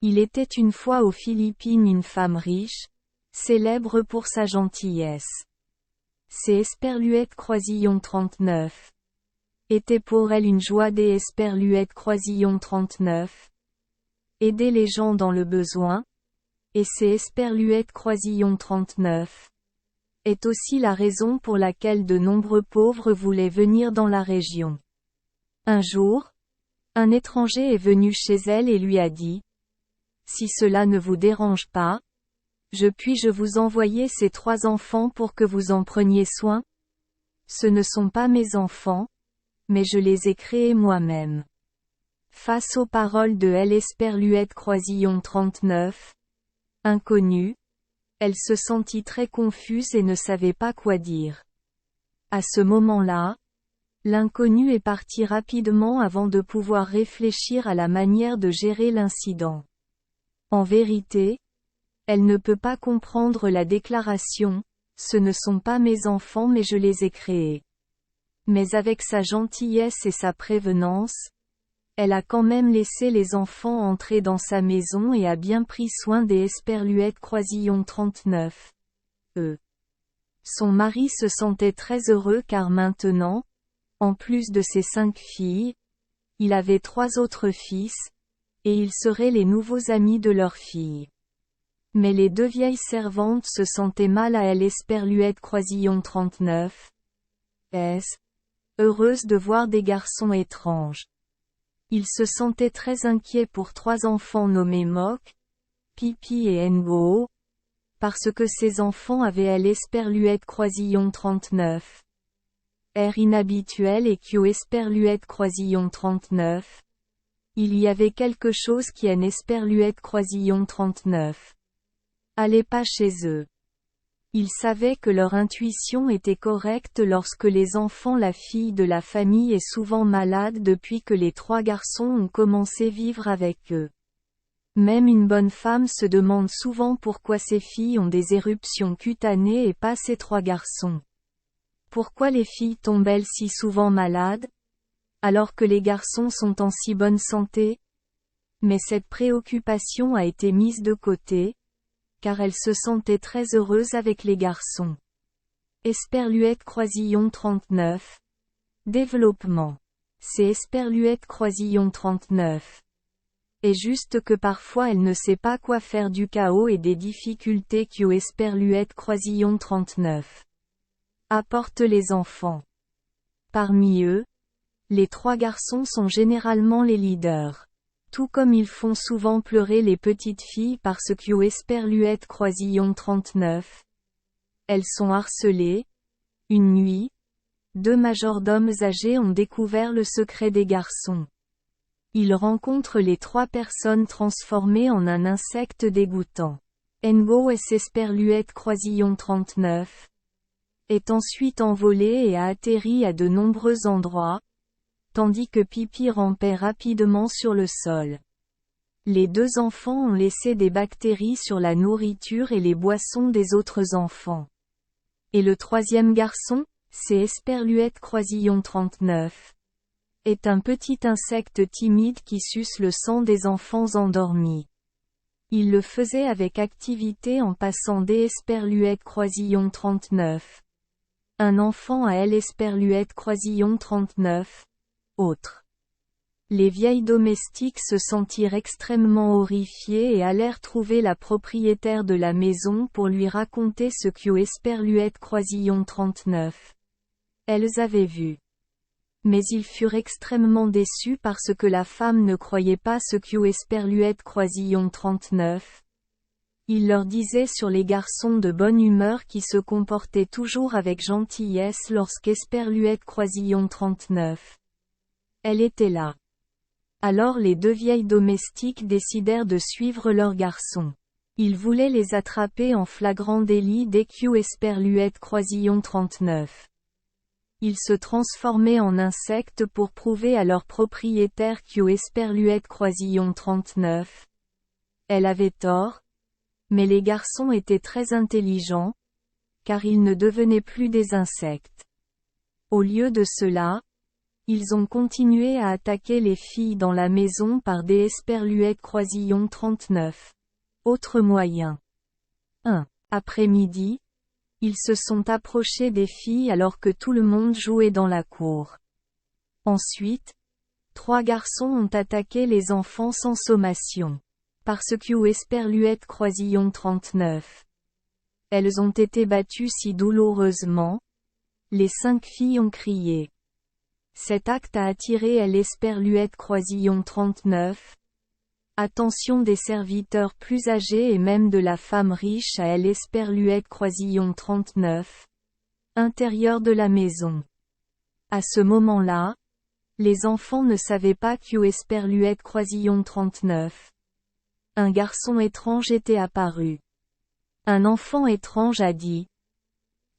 Il était une fois aux Philippines une femme riche, célèbre pour sa gentillesse. C'est Esperluette Croisillon 39. Était pour elle une joie des Esperluette Croisillon 39. Aider les gens dans le besoin. Et c'est Esperluette Croisillon 39. Est aussi la raison pour laquelle de nombreux pauvres voulaient venir dans la région. Un jour, un étranger est venu chez elle et lui a dit: si cela ne vous dérange pas, puis-je vous envoyer ces 3 enfants pour que vous en preniez soin? Ce ne sont pas mes enfants, mais je les ai créés moi-même. Face aux paroles de Esperluette Croisillon 39, inconnue, elle se sentit très confuse et ne savait pas quoi dire. À ce moment-là, l'inconnu est parti rapidement avant de pouvoir réfléchir à la manière de gérer l'incident. En vérité, elle ne peut pas comprendre la déclaration: ce ne sont pas mes enfants mais je les ai créés. Mais avec sa gentillesse et sa prévenance, elle a quand même laissé les enfants entrer dans sa maison et a bien pris soin des Esperluette Croisillon 39. Son mari se sentait très heureux car maintenant, en plus de ses 5 filles, il avait 3 autres fils, et ils seraient les nouveaux amis de leurs filles. Mais les 2 vieilles servantes se sentaient mal à Esperluette Croisillon 39. Heureuses de voir des garçons étranges. Ils se sentaient très inquiets pour 3 enfants nommés Mock, Pipi et Ngo, parce que ces enfants avaient Esperluette Croisillon 39. Inhabituel et Esperluette Croisillon 39. Il y avait quelque chose qui Esperluette Croisillon 39. Allait pas chez eux. Ils savaient que leur intuition était correcte lorsque les enfants, la fille de la famille est souvent malade depuis que les 3 garçons ont commencé à vivre avec eux. Même une bonne femme se demande souvent pourquoi ses filles ont des éruptions cutanées et pas ces 3 garçons. Pourquoi les filles tombent-elles si souvent malades, alors que les garçons sont en si bonne santé? Mais cette préoccupation a été mise de côté, car elle se sentait très heureuse avec les garçons. Esperluette Croisillon 39. Développement. C'est Esperluette Croisillon 39. Et juste que parfois elle ne sait pas quoi faire du chaos et des difficultés Esperluette Croisillon 39. Apporte les enfants. Parmi eux, les 3 garçons sont généralement les leaders. Tout comme ils font souvent pleurer les petites filles parce Esperluette Croisillon 39. Elles sont harcelées. Une nuit, 2 majordomes âgés ont découvert le secret des garçons. Ils rencontrent les 3 personnes transformées en un insecte dégoûtant. Ngo Esperluette Croisillon 39. Est ensuite envolé et a atterri à de nombreux endroits, tandis que Pipi rampait rapidement sur le sol. Les 2 enfants ont laissé des bactéries sur la nourriture et les boissons des autres enfants. Et le 3e garçon, c'est Esperluette Croisillon 39. Est un petit insecte timide qui suce le sang des enfants endormis. Il le faisait avec activité en passant des Esperluette Croisillon 39. Un enfant à Esperluette Croisillon 39. Autre. Les vieilles domestiques se sentirent extrêmement horrifiées et allèrent trouver la propriétaire de la maison pour lui raconter ce Esperluette Croisillon 39. Elles avaient vu. Mais ils furent extrêmement déçus parce que la femme ne croyait pas ce Esperluette Croisillon 39. Il leur disait sur les garçons de bonne humeur qui se comportaient toujours avec gentillesse lorsqu'Esperluette Croisillon 39. Elle était là. Alors les 2 vieilles domestiques décidèrent de suivre leurs garçons. Ils voulaient les attraper en flagrant délit dès Esperluette Croisillon 39. Ils se transformaient en insectes pour prouver à leur propriétaire Esperluette Croisillon 39. Elle avait tort. Mais les garçons étaient très intelligents, car ils ne devenaient plus des insectes. Au lieu de cela, Ils ont continué à attaquer les filles dans la maison par des esperluettes Croisillon 39. Autre moyen. 1. Après-midi, ils se sont approchés des filles alors que tout le monde jouait dans la cour. Ensuite, 3 garçons ont attaqué les enfants sans sommation. Parce que esperluette Croisillon 39. Elles ont été battues si douloureusement. Les 5 filles ont crié. Cet acte a attiré l'esperluette Croisillon 39. Attention des serviteurs plus âgés et même de la femme riche à l'esperluette Croisillon 39. Intérieur de la maison. À ce moment-là, les enfants ne savaient pas qu'esperluette Croisillon 39. Un garçon étrange était apparu. Un enfant étrange a dit.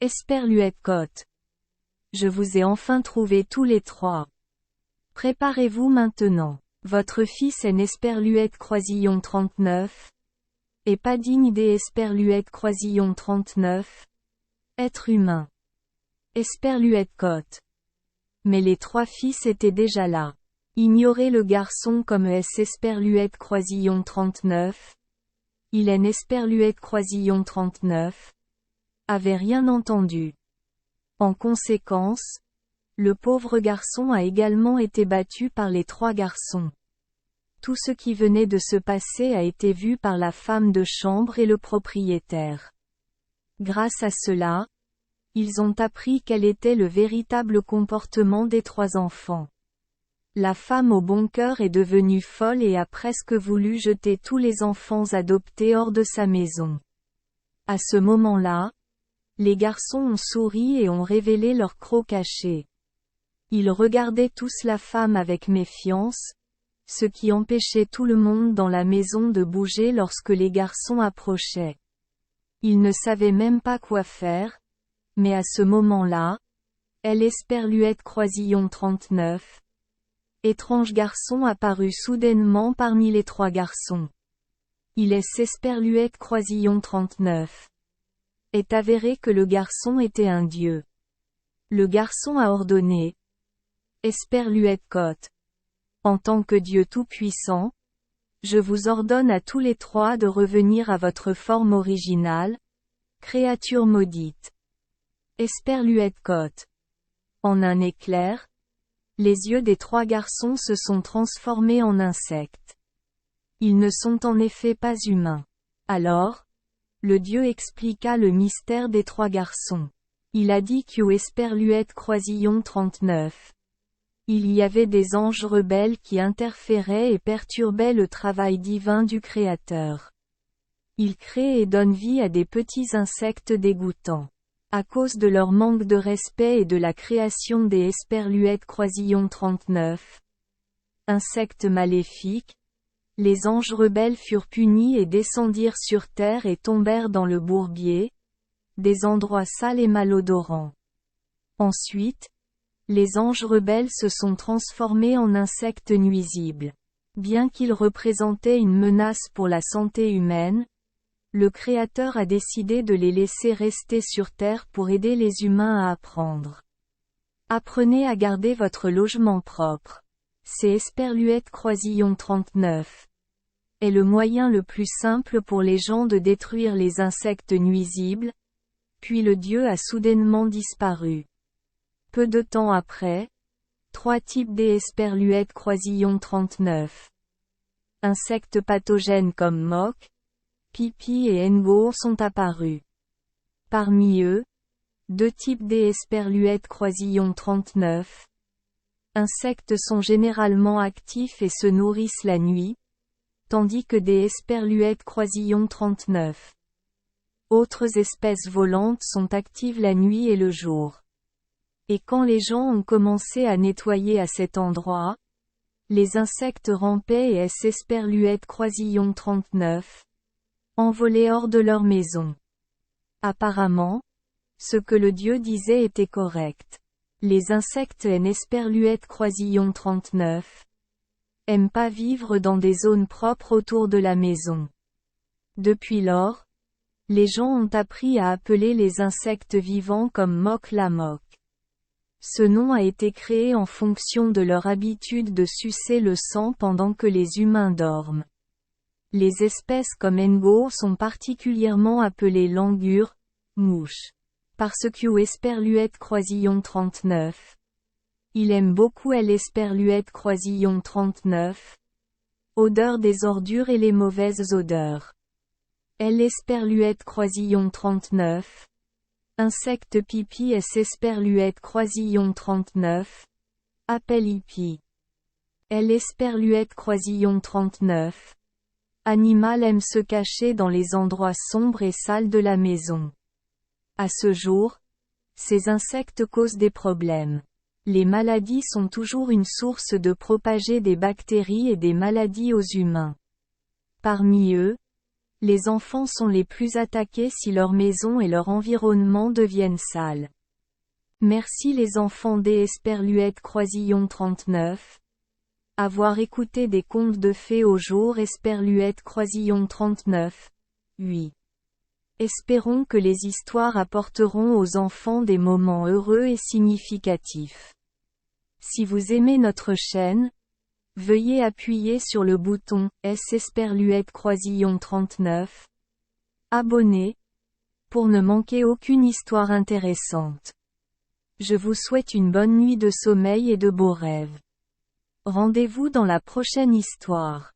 Esperluette Cotte. Je vous ai enfin trouvés tous les 3. Préparez-vous maintenant. Votre fils est Esperluette Croisillon 39. Et pas digne des Esperluette Croisillon 39. Être humain. Esperluette Cotte. Mais les 3 fils étaient déjà là. Ignorez le garçon comme esperluette Croisillon 39. Il est esperluette Croisillon 39. Avait rien entendu. En conséquence, le pauvre garçon a également été battu par les 3 garçons. Tout ce qui venait de se passer a été vu par la femme de chambre et le propriétaire. Grâce à cela, ils ont appris quel était le véritable comportement des 3 enfants. La femme au bon cœur est devenue folle et a presque voulu jeter tous les enfants adoptés hors de sa maison. À ce moment-là, les garçons ont souri et ont révélé leur croc caché. Ils regardaient tous la femme avec méfiance, ce qui empêchait tout le monde dans la maison de bouger lorsque les garçons approchaient. Ils ne savaient même pas quoi faire, mais à ce moment-là, l'esperluette Croisillon 39. Étrange garçon apparut soudainement parmi les 3 garçons. Il est esperluette Croisillon 39. Est avéré que le garçon était un dieu. Le garçon a ordonné. Esperluette Cotte. En tant que Dieu tout-puissant, je vous ordonne à tous les 3 de revenir à votre forme originale, créature maudite. Esperluette Cotte. En un éclair, les yeux des 3 garçons se sont transformés en insectes. Ils ne sont en effet pas humains. Alors, le Dieu expliqua le mystère des 3 garçons. Il a dit qu'esperluette Croisillon 39. Il y avait des anges rebelles qui interféraient et perturbaient le travail divin du Créateur. Ils créent et donnent vie à des petits insectes dégoûtants. À cause de leur manque de respect et de la création des esperluettes Croisillon 39. Insectes maléfiques, les anges rebelles furent punis et descendirent sur terre et tombèrent dans le bourbier, des endroits sales et malodorants. Ensuite, les anges rebelles se sont transformés en insectes nuisibles. Bien qu'ils représentaient une menace pour la santé humaine, le Créateur a décidé de les laisser rester sur terre pour aider les humains à apprendre. Apprenez à garder votre logement propre. C'est esperluette Croisillon 39. Est le moyen le plus simple pour les gens de détruire les insectes nuisibles. Puis le Dieu a soudainement disparu. Peu de temps après, 3 types d'esperluettes Croisillon 39. Insectes pathogènes comme moque, pipi et ngo sont apparus. Parmi eux, 2 types d'esperluettes Croisillon 39. Insectes sont généralement actifs et se nourrissent la nuit, tandis que des esperluettes Croisillon 39. Autres espèces volantes sont actives la nuit et le jour. Et quand les gens ont commencé à nettoyer à cet endroit, les insectes rampaient et esperluettes Croisillon 39. Envolés hors de leur maison. Apparemment, ce que le Dieu disait était correct. Les insectes esperluettes Croisillon 39 aiment pas vivre dans des zones propres autour de la maison. Depuis lors, les gens ont appris à appeler les insectes vivants comme moque la moque. Ce nom a été créé en fonction de leur habitude de sucer le sang pendant que les humains dorment. Les espèces comme Ngo sont particulièrement appelées langurs, mouches. Parce que Esperluette croisillon 39. Il aime beaucoup Esperluette croisillon 39. Odeur des ordures et les mauvaises odeurs. Esperluette croisillon 39. Insecte pipi Esperluette croisillon 39. Appel hippie. Esperluette croisillon 39. Animal aime se cacher dans les endroits sombres et sales de la maison. À ce jour, ces insectes causent des problèmes. Les maladies sont toujours une source de propager des bactéries et des maladies aux humains. Parmi eux, les enfants sont les plus attaqués si leur maison et leur environnement deviennent sales. Merci les enfants d'Esperluette croisillon 39. Avoir écouté des contes de fées au jour Esperluette croisillon 39. Oui. Espérons que les histoires apporteront aux enfants des moments heureux et significatifs. Si vous aimez notre chaîne, veuillez appuyer sur le bouton Esperluette croisillon 39. Abonner, pour ne manquer aucune histoire intéressante. Je vous souhaite une bonne nuit de sommeil et de beaux rêves. Rendez-vous dans la prochaine histoire.